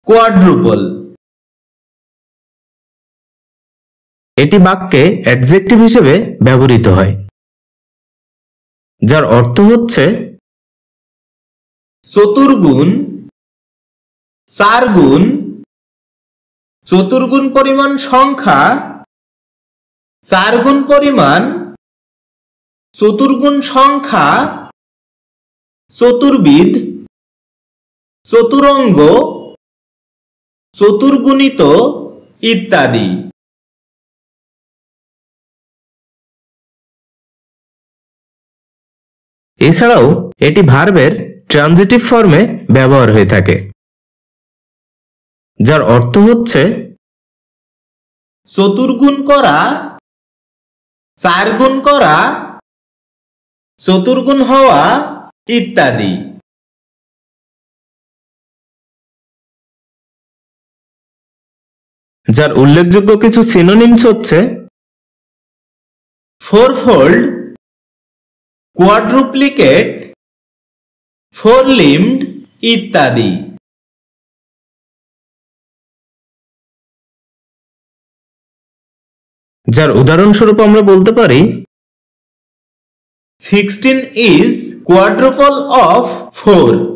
Quadruple. এটি বাক্যে adjective হিসেবে ব্যবহৃত হয়, যার অর্থ হচ্ছে চতুর্গুণ, চারগুণ, চতুর্গুণ পরিমাণ সংখ্যা, চারগুণ পরিমাণ, চতুর্গুণ সংখ্যা, চতুর্বিধ, চতুরঙ্গ, চতুর্গুণিত ইত্যাদি। এছাড়াও এটি ভার্বের ট্রানজিটিভ ফর্মে ব্যবহার হয়ে থাকে, যার অর্থ হচ্ছে চতুর্গুণ করা, চারগুণ করা, চতুর্গুণ হওয়া ইত্যাদি। যার উল্লেখযোগ্য কিছু সিনোনিমস হচ্ছে ফোরফোল্ড, কোয়াড্রুপ্লিকেট, ফোর লিম্বড ইত্যাদি। যার উদাহরণস্বরূপ আমরা বলতে পারি 16 is quadruple of 4।